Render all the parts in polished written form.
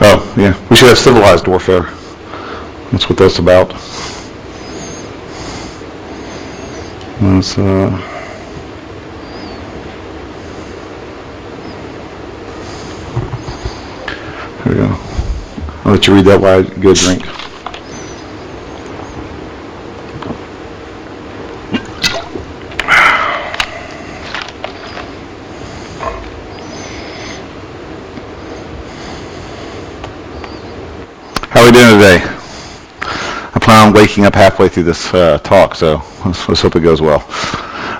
Oh, yeah. We should have civilized warfare. That's what that's about. Let's, there we go. I'll let you read that while I get a drink. How are we doing today? I plan on waking up halfway through this talk, so let's hope it goes well.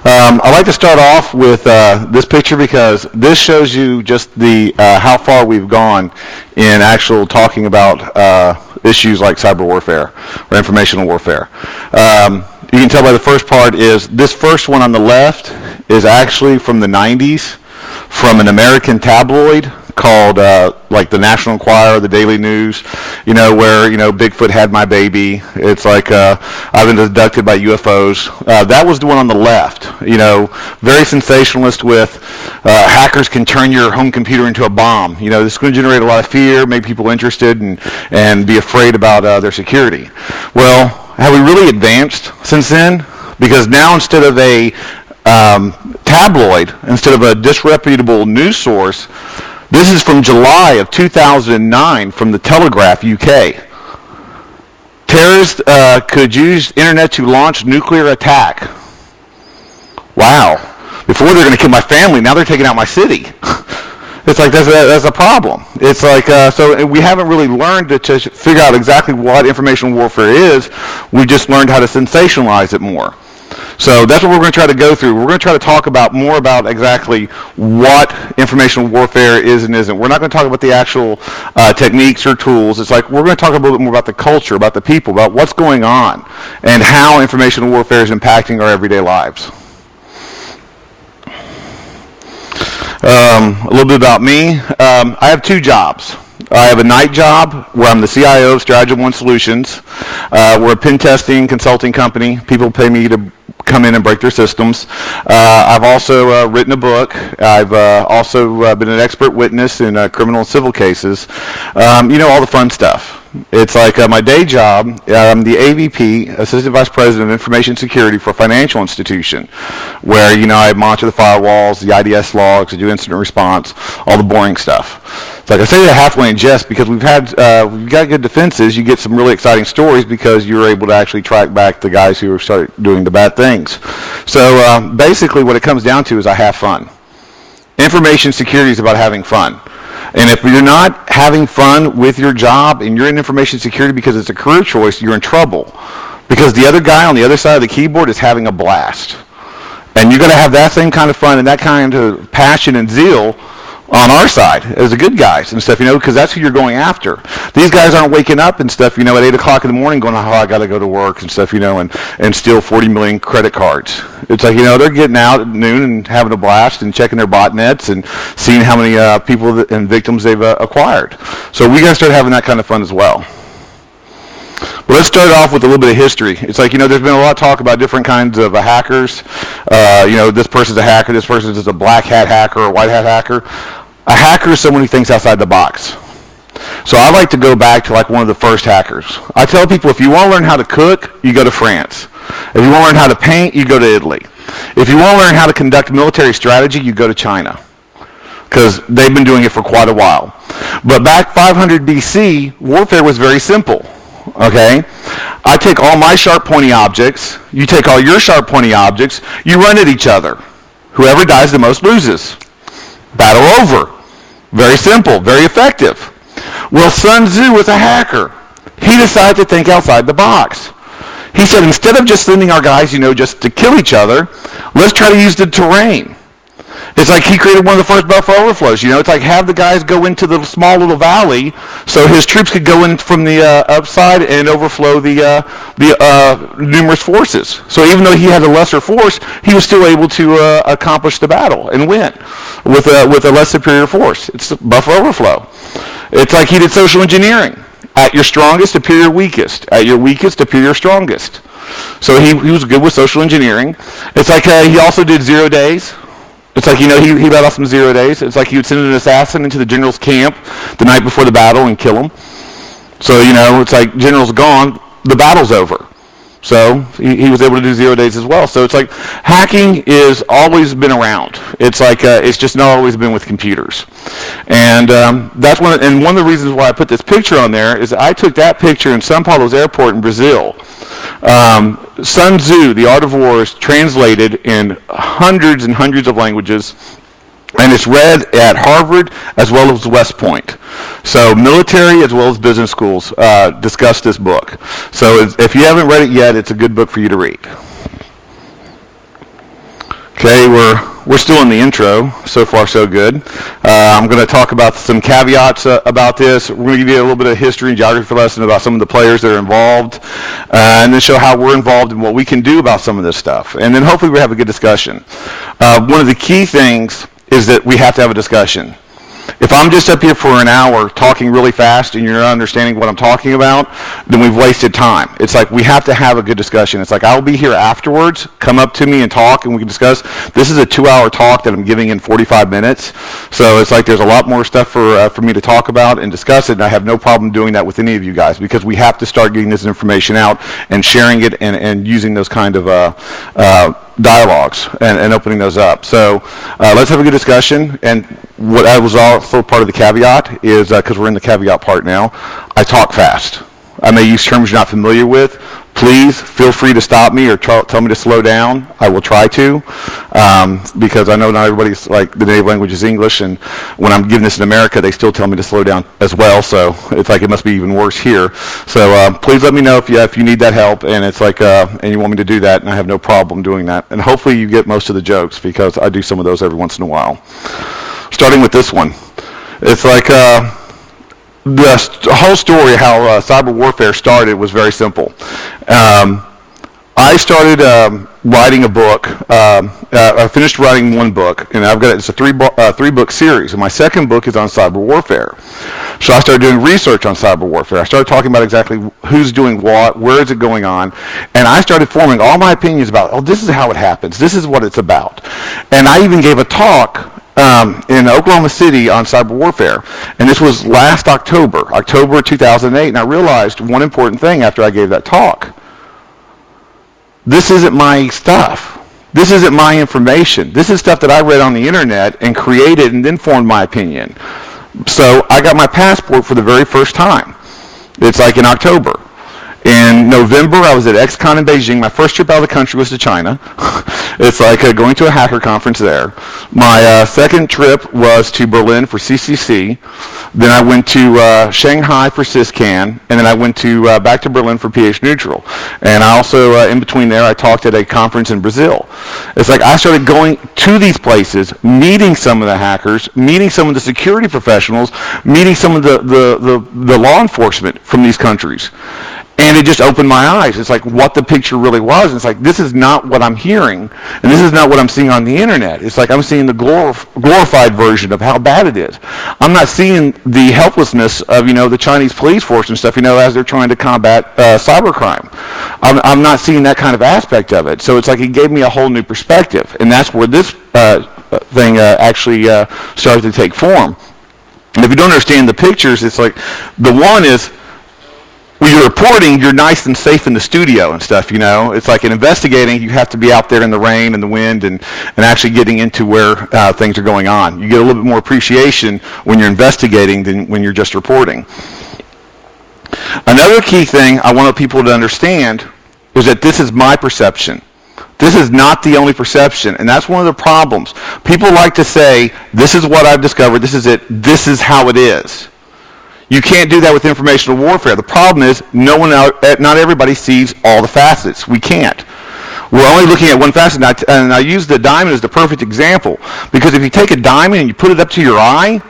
I'd like to start off with this picture because this shows you just the how far we've gone in actual talking about issues like cyber warfare or informational warfare. You can tell by the first part is this first one on the left is actually from the 90s from an American tabloid called like the National Enquirer, the Daily News, where, Bigfoot had my baby. It's like I've been abducted by UFOs. That was the one on the left, very sensationalist with hackers can turn your home computer into a bomb. This is going to generate a lot of fear, make people interested and be afraid about their security. Well, have we really advanced since then? Because now instead of a tabloid, instead of a disreputable news source, this is from July of 2009 from the Telegraph, UK. Terrorists could use internet to launch nuclear attack. Wow. Before they're going to kill my family, now they're taking out my city. It's like that's a problem. It's like so we haven't really learned to figure out exactly what information warfare is. We just learned how to sensationalize it more. So that's what we're going to try to go through. We're going to try to talk more about exactly what information warfare is and isn't. We're not going to talk about the actual techniques or tools. It's like we're going to talk a little bit more about the culture, about the people, about what's going on, and how information warfare is impacting our everyday lives. A little bit about me. I have two jobs. I have a night job where I'm the CIO of Strategy One Solutions. We're a pen testing consulting company. People pay me to come in and break their systems. I've also written a book. I've also been an expert witness in criminal and civil cases. All the fun stuff. It's like my day job, I'm the AVP, Assistant Vice President of Information Security for a financial institution, where, I monitor the firewalls, the IDS logs, I do incident response, all the boring stuff. It's like I say that halfway in jest because we've got good defenses. You get some really exciting stories because you're able to actually track back the guys who start doing the bad things. So basically what it comes down to is I have fun. Information security is about having fun. And if you're not having fun with your job and you're in information security because it's a career choice, you're in trouble. Because the other guy on the other side of the keyboard is having a blast. And you're going to have that same kind of fun and that kind of passion and zeal on our side as the good guys and stuff, because that's who you're going after. These guys aren't waking up and stuff, at 8 o'clock in the morning going, I got to go to work and stuff, and steal 40 million credit cards. It's like, they're getting out at noon and having a blast and checking their botnets and seeing how many people and victims they've acquired. So we got to start having that kind of fun as well. Well, let's start off with a little bit of history. It's like, there's been a lot of talk about different kinds of hackers. This person's a hacker, this person is a black hat hacker or white hat hacker. A hacker is someone who thinks outside the box. So I like to go back to like one of the first hackers. I tell people if you want to learn how to cook, you go to France. If you want to learn how to paint, you go to Italy. If you want to learn how to conduct military strategy, you go to China. Because they've been doing it for quite a while. But back 500 BC, warfare was very simple. Okay? I take all my sharp pointy objects, you take all your sharp pointy objects, you run at each other. Whoever dies the most loses. Battle over. Very simple, very effective. Well, Sun Tzu was a hacker. He decided to think outside the box. He said, instead of just sending our guys, just to kill each other, let's try to use the terrain. It's like he created one of the first buffer overflows. It's like have the guys go into the small little valley so his troops could go in from the upside and overflow the numerous forces. So even though he had a lesser force, he was still able to accomplish the battle and win with a less superior force. It's buffer overflow. It's like he did social engineering. At your strongest, appear your weakest. At your weakest, appear your strongest. So he was good with social engineering. It's like he also did 0 days. It's like, he let off some 0 days. It's like he would send an assassin into the general's camp the night before the battle and kill him. So, it's like general's gone, the battle's over. So he was able to do 0 days as well. So it's like hacking is always been around. It's like it's just not always been with computers. And that's one of the reasons why I put this picture on there is I took that picture in São Paulo's airport in Brazil. Sun Tzu, The Art of War, is translated in hundreds and hundreds of languages, and it's read at Harvard as well as West Point. So military as well as business schools discuss this book. So if you haven't read it yet, it's a good book for you to read. Okay, we're still in the intro. So far, so good. I'm going to talk about some caveats about this. We're going to give you a little bit of history and geography lesson about some of the players that are involved, and then show how we're involved and what we can do about some of this stuff. And then hopefully we have a good discussion. One of the key things is that we have to have a discussion. If I'm just up here for an hour talking really fast and you're not understanding what I'm talking about, then we've wasted time. It's like we have to have a good discussion. It's like I'll be here afterwards, come up to me and talk and we can discuss. This is a 2-hour talk that I'm giving in 45 minutes. So it's like there's a lot more stuff for me to talk about and discuss it, and I have no problem doing that with any of you guys because we have to start getting this information out and sharing it and using those kind of dialogues and opening those up. So let's have a good discussion. And what I was also part of the caveat is, because we're in the caveat part now, I talk fast. I may use terms you're not familiar with. Please feel free to stop me or tell me to slow down. I will try to, because I know not everybody's like the native language is English, and when I'm giving this in America, they still tell me to slow down as well. So it's like it must be even worse here. So please let me know if you need that help, and it's like and you want me to do that, and I have no problem doing that. And hopefully you get most of the jokes because I do some of those every once in a while. Starting with this one, it's like. The whole story how cyber warfare started was very simple. I started writing a book. I finished writing one book, and it's a three-book series. And my second book is on cyber warfare. So I started doing research on cyber warfare. I started talking about exactly who's doing what, where is it going on, and I started forming all my opinions about, this is how it happens. This is what it's about. And I even gave a talk in Oklahoma City on cyber warfare, and this was last October 2008, and I realized one important thing after I gave that talk. This isn't my stuff. This isn't my information. This is stuff that I read on the internet and created and then formed my opinion. So I got my passport for the very first time. It's like in October. In November, I was at XCon in Beijing. My first trip out of the country was to China. It's like going to a hacker conference there. My second trip was to Berlin for CCC. Then I went to Shanghai for SysCan, and then I went to back to Berlin for pH Neutral. And I also, in between there, I talked at a conference in Brazil. It's like I started going to these places, meeting some of the hackers, meeting some of the security professionals, meeting some of the law enforcement from these countries. And it just opened my eyes. It's like what the picture really was. It's like, this is not what I'm hearing, and this is not what I'm seeing on the internet. It's like I'm seeing the glorified version of how bad it is. I'm not seeing the helplessness of, the Chinese police force and stuff, as they're trying to combat cybercrime. I'm not seeing that kind of aspect of it. So it's like it gave me a whole new perspective, and that's where this thing actually started to take form. And if you don't understand the pictures, it's like the one is, when you're reporting, you're nice and safe in the studio and stuff, It's like in investigating, you have to be out there in the rain and the wind and actually getting into where things are going on. You get a little bit more appreciation when you're investigating than when you're just reporting. Another key thing I want people to understand is that this is my perception. This is not the only perception, and that's one of the problems. People like to say, this is what I've discovered, this is it, this is how it is. You can't do that with informational warfare. The problem is not everybody sees all the facets. We can't. We're only looking at one facet, and I use the diamond as the perfect example, because if you take a diamond and you put it up to your eye,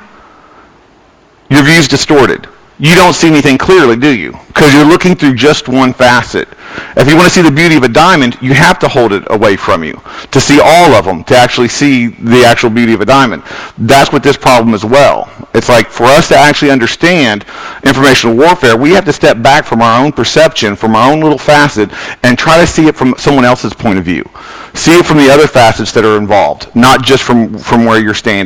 your view is distorted. you don't see anything clearly, do you? Because you're looking through just one facet. If you want to see the beauty of a diamond, you have to hold it away from you to see all of them, to actually see the actual beauty of a diamond. That's what this problem as well. It's like, for us to actually understand informational warfare, we have to step back from our own perception, from our own little facet, and try to see it from someone else's point of view. See it from the other facets that are involved, not just from where you're standing.